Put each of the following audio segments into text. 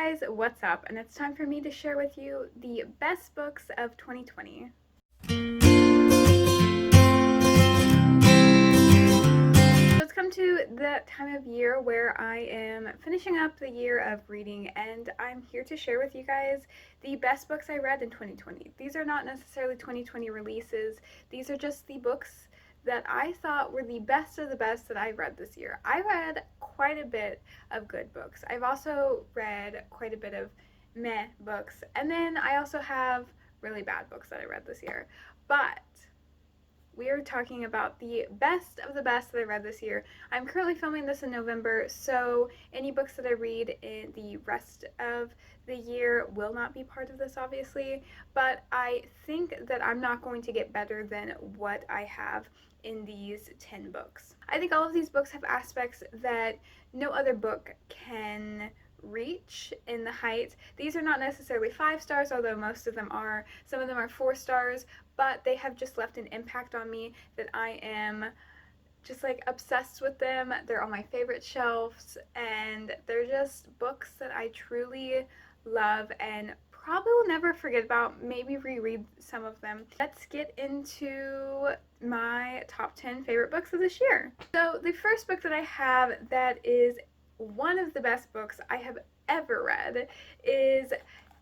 guys, what's up? And it's time for me to share with you the best books of 2020. So it's come to the time of year where I am finishing up the year of reading, and I'm here to share with you guys the best books I read in 2020. These are not necessarily 2020 releases, these are just the books that I thought were the best of the best that I read this year. I read quite a bit of good books. I've also read quite a bit of meh books, and then I also have really bad books that I read this year. But we are talking about the best of the best that I read this year. I'm currently filming this in November, so any books that I read in the rest of the year will not be part of this, obviously, but I think that I'm not going to get better than what I have in these 10 books. I think all of these books have aspects that no other book can reach in the height. These are not necessarily 5 stars, although most of them are. Some of them are 4 stars, but they have just left an impact on me that I am just like obsessed with them. They're on my favorite shelves, and they're just books that I truly love and probably will never forget about, maybe reread some of them. Let's get into my top 10 favorite books of this year. So the first book that I have that is one of the best books I have ever read is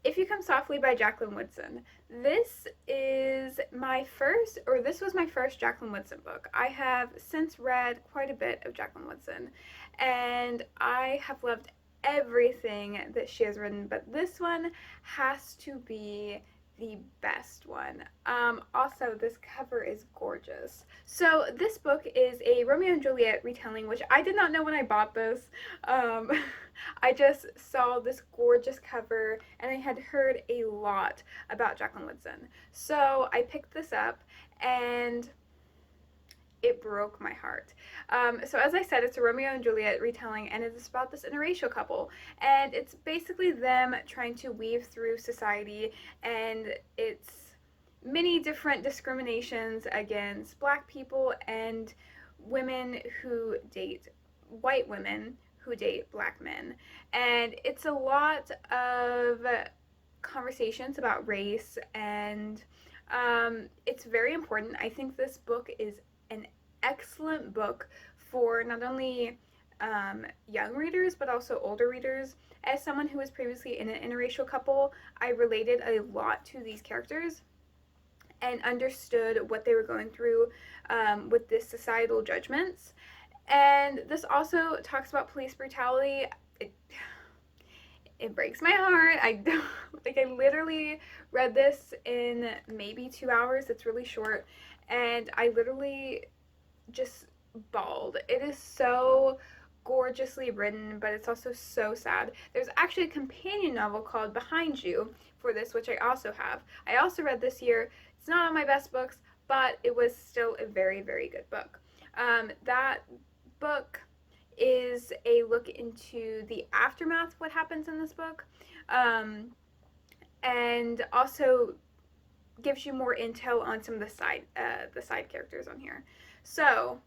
If You Come Softly by Jacqueline Woodson. This was my first Jacqueline Woodson book. I have since read quite a bit of Jacqueline Woodson, and I have loved everything that she has written, but this one has to be the best one. Also, this cover is gorgeous. So this book is a Romeo and Juliet retelling, which I did not know when I bought this. I just saw this gorgeous cover, and I had heard a lot about Jacqueline Woodson. So I picked this up, and it broke my heart. So as I said, it's a Romeo and Juliet retelling, and it's about this interracial couple, and it's basically them trying to weave through society, and it's many different discriminations against Black people and women who date white women who date Black men, and it's a lot of conversations about race, and it's very important. I think this book is an excellent book for not only young readers but also older readers. As someone who was previously in an interracial couple, I related a lot to these characters and understood what they were going through with this societal judgments. And this also talks about police brutality. It breaks my heart. I literally read this in maybe 2 hours. It's really short, and I literally just bawled. It is so gorgeously written, but it's also so sad. There's actually a companion novel called Behind You for this, which I also have. I also read this year. It's not on my best books, but it was still a very, very good book. That book is a look into the aftermath of what happens in this book, and also gives you more intel on some of the side characters on here. So,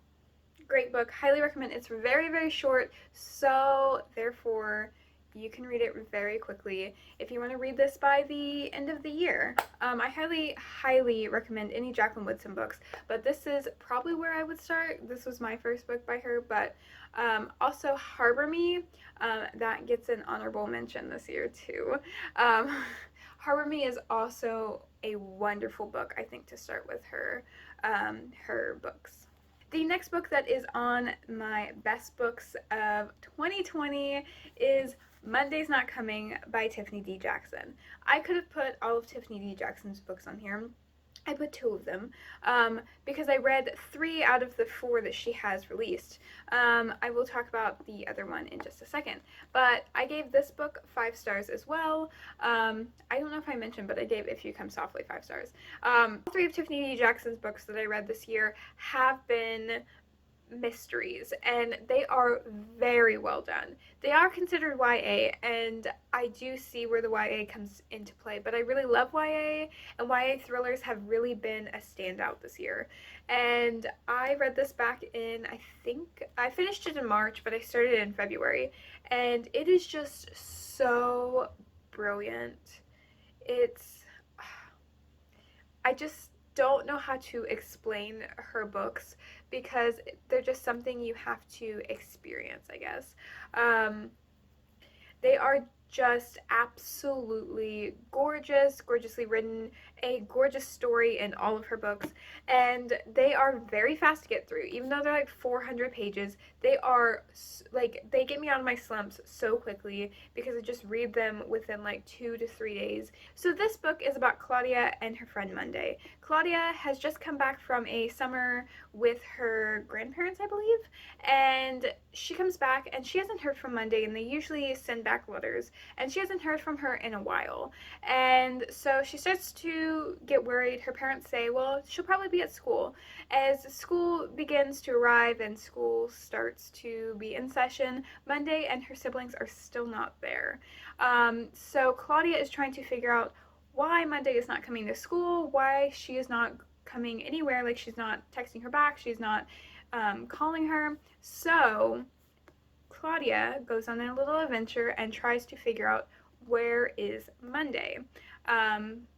great book, highly recommend. It's very, very short, so therefore you can read it very quickly if you want to read this by the end of the year. I highly, highly recommend any Jacqueline Woodson books, but this is probably where I would start. This was my first book by her, but also Harbor Me, that gets an honorable mention this year too. Harbor Me is also a wonderful book, I think, to start with her books. The next book that is on my best books of 2020 is Monday's Not Coming by Tiffany D. Jackson. I could have put all of Tiffany D. Jackson's books on here. I put 2 of them because I read 3 out of the 4 that she has released. I will talk about the other one in just a second, but I gave this book 5 stars as well. I don't know if I mentioned, but I gave If You Come Softly 5 stars. All 3 of Tiffany D. Jackson's books that I read this year have been mysteries, and they are very well done. They are considered YA, and I do see where the YA comes into play, but I really love YA, and YA thrillers have really been a standout this year. And I read this back in, I think, I finished it in March, but I started it in February, and it is just so brilliant. It's, I just don't know how to explain her books because they're just something you have to experience, I guess. Um, they are just absolutely gorgeous, gorgeously written, a gorgeous story in all of her books, and they are very fast to get through. Even though they're like 400 pages, they are like, they get me out of my slumps so quickly because I just read them within like 2 to 3 days. So this book is about Claudia and her friend Monday. Claudia has just come back from a summer with her grandparents, I believe, and she comes back and she hasn't heard from Monday, and they usually send back letters, and she hasn't heard from her in a while. And so she starts to get worried. Her parents say, well, she'll probably be at school. As school begins to arrive and school starts to be in session, Monday and her siblings are still not there. So Claudia is trying to figure out why Monday is not coming to school, why she is not coming anywhere, like she's not texting her back, she's not calling her. So Claudia goes on a little adventure and tries to figure out where is Monday.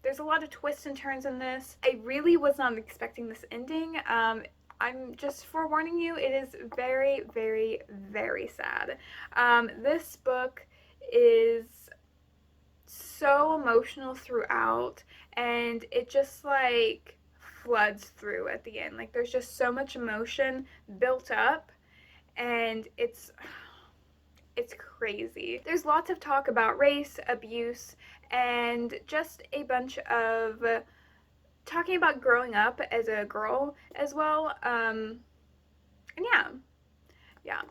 There's a lot of twists and turns in this. I really was not expecting this ending. I'm just forewarning you, it is very, very, very sad. This book is so emotional throughout, and it just like floods through at the end. Like there's just so much emotion built up, and it's crazy. There's lots of talk about race, abuse, and just a bunch of talking about growing up as a girl as well. And yeah.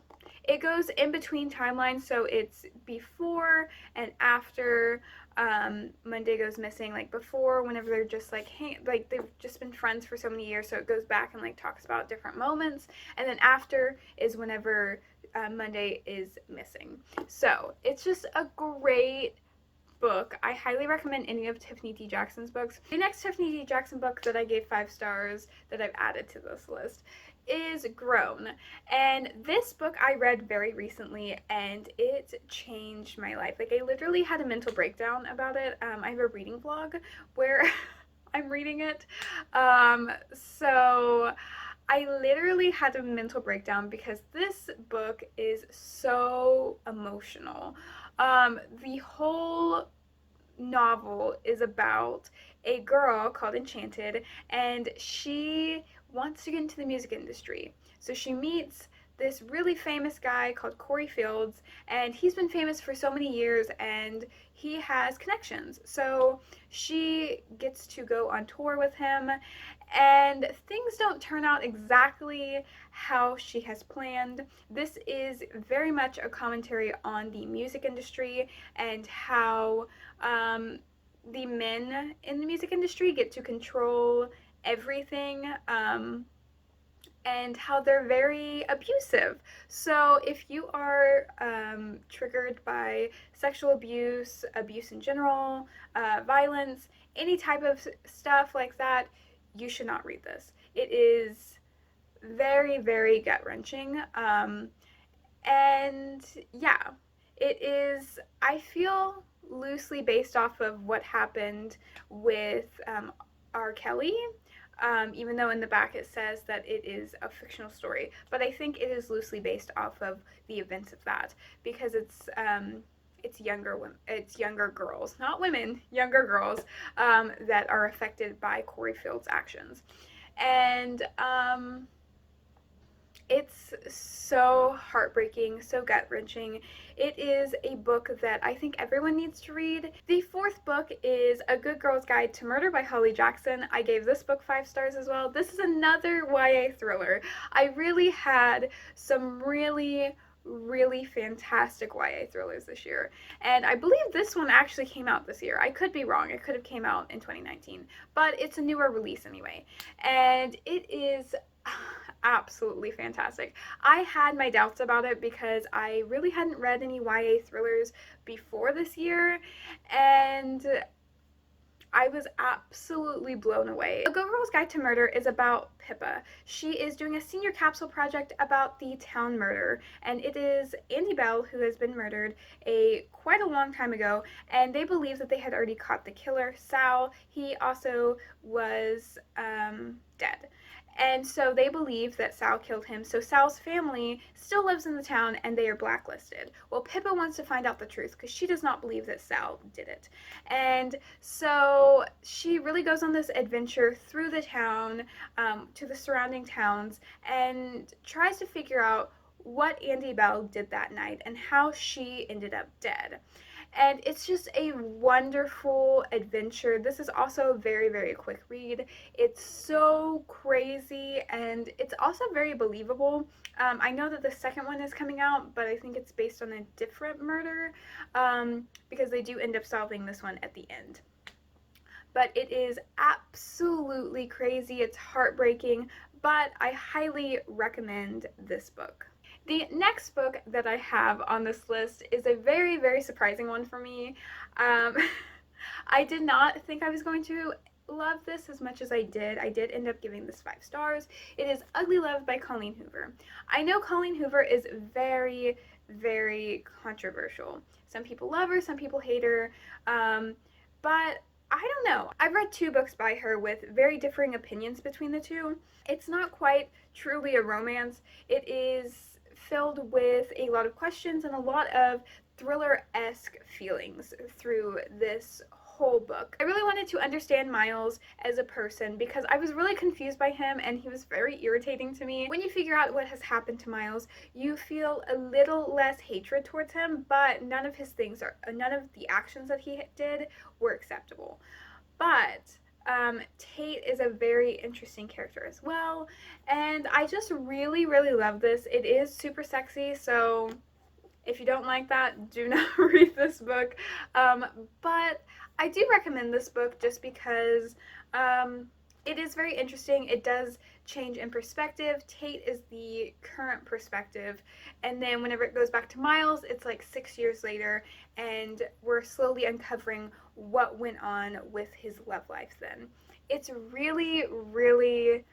It goes in between timelines, so it's before and after Monday goes missing. Like before, whenever they're just like, hey, like they've just been friends for so many years, so it goes back and like talks about different moments. And then after is whenever Monday is missing. So it's just a great book. I highly recommend any of Tiffany D. Jackson's books. The next Tiffany D. Jackson book that I gave 5 stars that I've added to this list is Grown. And this book I read very recently, and it changed my life. Like I literally had a mental breakdown about it. I have a reading vlog where I'm reading it. So I literally had a mental breakdown because this book is so emotional. The whole novel is about a girl called Enchanted, and she wants to get into the music industry. So she meets this really famous guy called Corey Fields, and he's been famous for so many years, and he has connections. So she gets to go on tour with him, and things don't turn out exactly how she has planned. This is very much a commentary on the music industry and how the men in the music industry get to control everything, and how they're very abusive. So if you are triggered by sexual abuse, abuse in general, violence, any type of stuff like that, you should not read this. It is very, very gut-wrenching. And yeah, it is, I feel, loosely based off of what happened with R. Kelly, even though in the back it says that it is a fictional story. But I think it is loosely based off of the events of that, because it's younger girls, not women, younger girls, that are affected by Corey Field's actions. And it's so heartbreaking, so gut-wrenching. It is a book that I think everyone needs to read. The 4th book is A Good Girl's Guide to Murder by Holly Jackson. I gave this book 5 stars as well. This is another YA thriller. I really had some really fantastic YA thrillers this year, and I believe this one actually came out this year. I could be wrong, it could have came out in 2019, but it's a newer release anyway, and it is absolutely fantastic. I had my doubts about it because I really hadn't read any YA thrillers before this year, and I was absolutely blown away. A Go Girl's Guide to Murder is about Pippa. She is doing a senior capsule project about the town murder, and it is Andy Bell who has been murdered quite a long time ago, and they believe that they had already caught the killer, Sal. He also was dead. And so they believe that Sal killed him, so Sal's family still lives in the town and they are blacklisted. Well, Pippa wants to find out the truth because she does not believe that Sal did it. And so she really goes on this adventure through the town, to the surrounding towns, and tries to figure out what Andy Bell did that night and how she ended up dead. And it's just a wonderful adventure. This is also a very, very quick read. It's so crazy, and it's also very believable. I know that the second one is coming out, but I think it's based on a different murder, because they do end up solving this one at the end. But it is absolutely crazy. It's heartbreaking, but I highly recommend this book. The next book that I have on this list is a very, very surprising one for me. I did not think I was going to love this as much as I did. I did end up giving this 5 stars. It is Ugly Love by Colleen Hoover. I know Colleen Hoover is very, very controversial. Some people love her, some people hate her, but I don't know. I've read 2 books by her with very differing opinions between the two. It's not quite truly a romance. It is filled with a lot of questions and a lot of thriller-esque feelings through this whole book. I really wanted to understand Miles as a person because I was really confused by him and he was very irritating to me. When you figure out what has happened to Miles, you feel a little less hatred towards him, but none of the actions that he did were acceptable. But Tate is a very interesting character as well, and I just really, really love this. It is super sexy, so if you don't like that, do not read this book. But I do recommend this book just because it is very interesting. It does change in perspective. Tate is the current perspective, and then whenever it goes back to Miles, it's like 6 years later, and we're slowly uncovering what went on with his love life then. It's really, really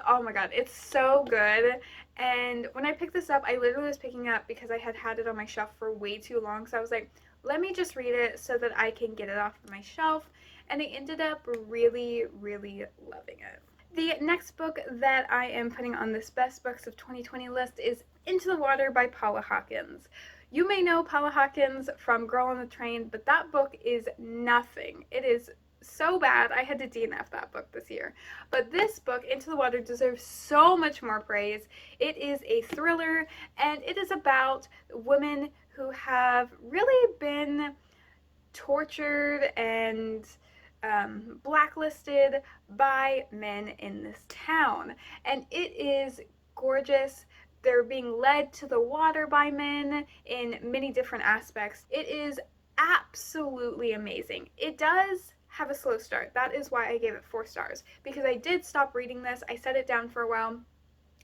oh my god, it's so good. And when I picked this up, I literally was picking it up because I had it on my shelf for way too long, so I was like, let me just read it so that I can get it off of my shelf, and I ended up really, really loving it. The next book that I am putting on this Best Books of 2020 list is Into the Water by Paula Hawkins. You may know Paula Hawkins from Girl on the Train, but that book is nothing. It is so bad. I had to DNF that book this year. But this book, Into the Water, deserves so much more praise. It is a thriller, and it is about women who have really been tortured and blacklisted by men in this town. And it is gorgeous. They're being led to the water by men in many different aspects. It is absolutely amazing. It does have a slow start. That is why I gave it 4 stars, because I did stop reading this. I set it down for a while.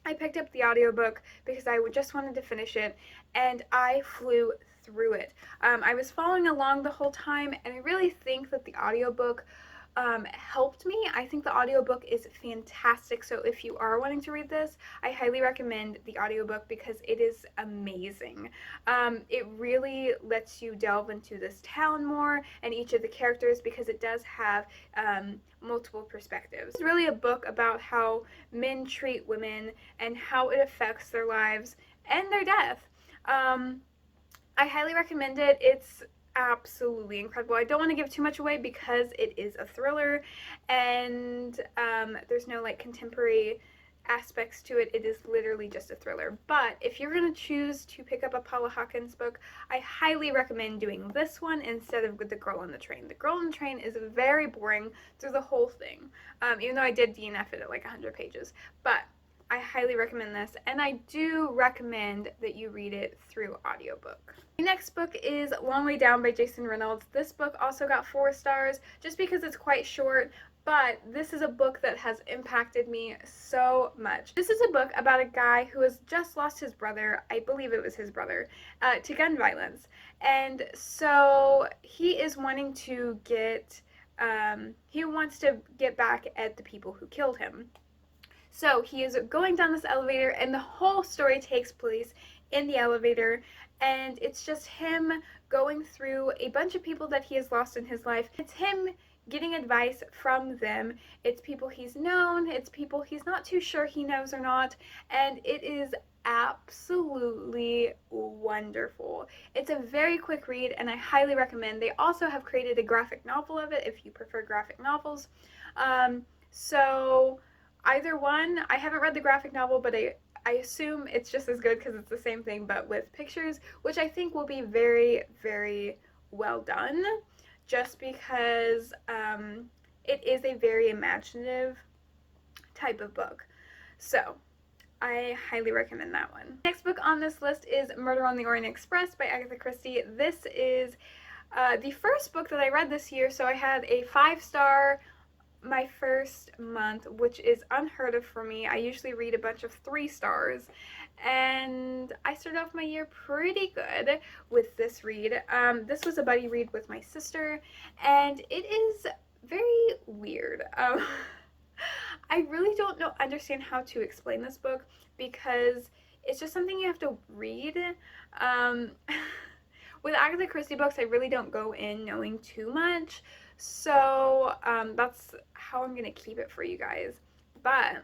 I picked up the audiobook because I just wanted to finish it, and I flew through it. I was following along the whole time, and I really think that the audiobook helped me. I think the audiobook is fantastic, so if you are wanting to read this, I highly recommend the audiobook because it is amazing. It really lets you delve into this town more and each of the characters because it does have multiple perspectives. It's really a book about how men treat women and how it affects their lives and their death. I highly recommend it. It's absolutely incredible. I don't want to give too much away because it is a thriller and there's no like contemporary aspects to it. It is literally just a thriller. But if you're going to choose to pick up a Paula Hawkins book, I highly recommend doing this one instead of The Girl on the Train. The Girl on the Train is very boring through the whole thing, even though I did DNF it at like 100 pages. But I highly recommend this, and I do recommend that you read it through audiobook. The next book is Long Way Down by Jason Reynolds. This book also got 4 stars just because it's quite short, but this is a book that has impacted me so much. This is a book about a guy who has just lost his brother, I believe it was his brother, to gun violence. And so he is wanting to he wants to get back at the people who killed him. So he is going down this elevator, and the whole story takes place in the elevator, and it's just him going through a bunch of people that he has lost in his life. It's him getting advice from them. It's people he's known, it's people he's not too sure he knows or not, and it is absolutely wonderful. It's a very quick read, and I highly recommend. They also have created a graphic novel of it if you prefer graphic novels. So either one. I haven't read the graphic novel, but I assume it's just as good because it's the same thing but with pictures, which I think will be very, very well done, just because it is a very imaginative type of book. So I highly recommend that one. Next book on this list is Murder on the Orient Express by Agatha Christie. This is the first book that I read this year, so I had a 5-star my first month, which is unheard of for me. I usually read a bunch of 3 stars, and I started off my year pretty good with this read. This was a buddy read with my sister, and it is very weird. I really don't understand how to explain this book because it's just something you have to read. With Agatha Christie books, I really don't go in knowing too much, so that's how I'm going to keep it for you guys. But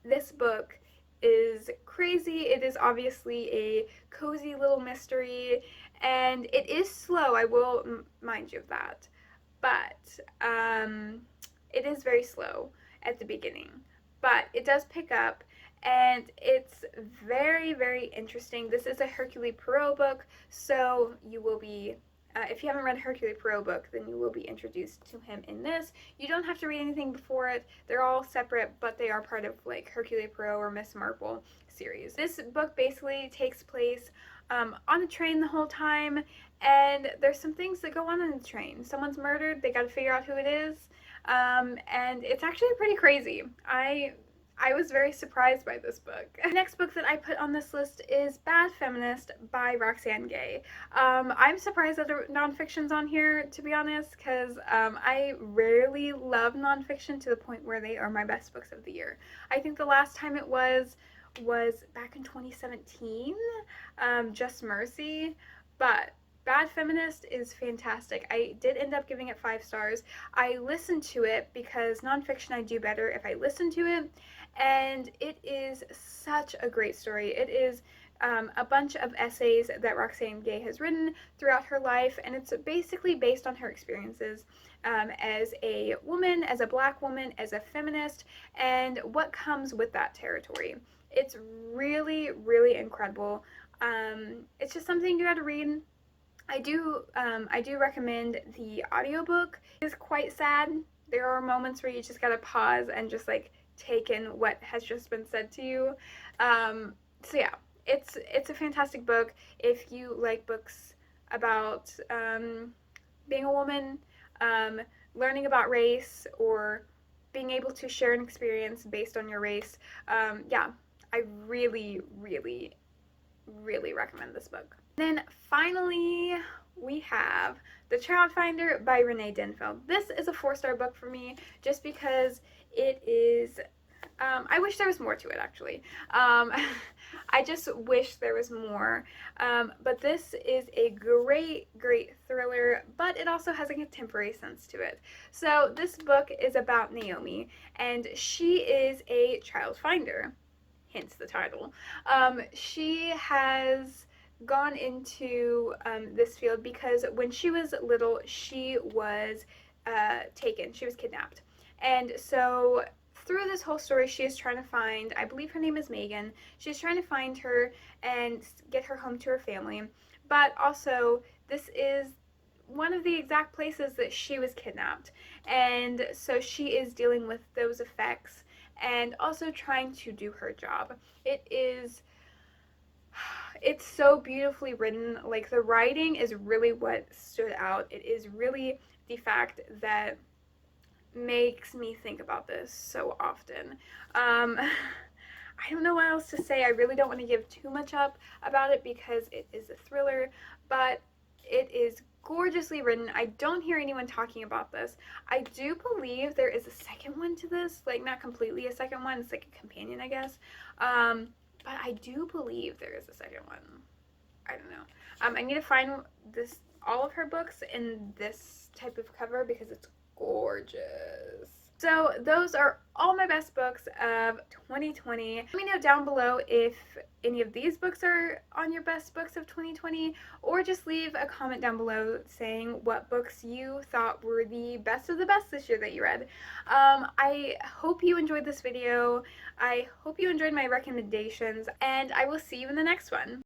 this book is crazy. It is obviously a cozy little mystery, and it is slow, I will mind you of that. But it is very slow at the beginning. But it does pick up, and it's very, very interesting. This is a Hercule Poirot book, so you will be, if you haven't read a Hercule Poirot book, then you will be introduced to him in this. You don't have to read anything before it. They're all separate, but they are part of like Hercule Poirot or Miss Marple series. This book basically takes place on a train the whole time, and there's some things that go on the train. Someone's murdered, they gotta figure out who it is, and it's actually pretty crazy. I was very surprised by this book. The next book that I put on this list is Bad Feminist by Roxane Gay. I'm surprised that the nonfiction's on here, to be honest, because I rarely love nonfiction to the point where they are my best books of the year. I think the last time it was back in 2017, Just Mercy, but Bad Feminist is fantastic. I did end up giving it 5 stars. I listened to it because nonfiction I do better if I listen to it, and it is such a great story. It is a bunch of essays that Roxane Gay has written throughout her life, and it's basically based on her experiences as a woman, as a black woman, as a feminist, and what comes with that territory. It's really, really incredible. It's just something you gotta read. I do recommend the audiobook. It's quite sad. There are moments where you just gotta pause and just like take in what has just been said to you. So yeah, it's a fantastic book if you like books about being a woman, learning about race, or being able to share an experience based on your race. Yeah, I really, really, really recommend this book. Then finally, we have The Child Finder by Renee Denfeld. This is a 4-star book for me just because it is, I wish there was more to it actually. I just wish there was more. But this is a great, great thriller, but it also has a contemporary sense to it. So this book is about Naomi, and she is a child finder, hence the title. She has gone into this field because when she was little, she was taken. She was kidnapped. And so through this whole story, she is trying to find, I believe her name is Megan, she's trying to find her and get her home to her family. But also, this is one of the exact places that she was kidnapped. And so she is dealing with those effects and also trying to do her job. It's so beautifully written. Like, the writing is really what stood out. It is really the fact that makes me think about this so often. I don't know what else to say. I really don't want to give too much up about it because it is a thriller, but it is gorgeously written. I don't hear anyone talking about this. I do believe there is a second one to this, like not completely a second one, it's like a companion, I guess. But I do believe there is a second one. I don't know. I need to find this all of her books in this type of cover because it's gorgeous. So those are all my best books of 2020. Let me know down below if any of these books are on your best books of 2020, or just leave a comment down below saying what books you thought were the best of the best this year that you read. I hope you enjoyed this video. I hope you enjoyed my recommendations, and I will see you in the next one.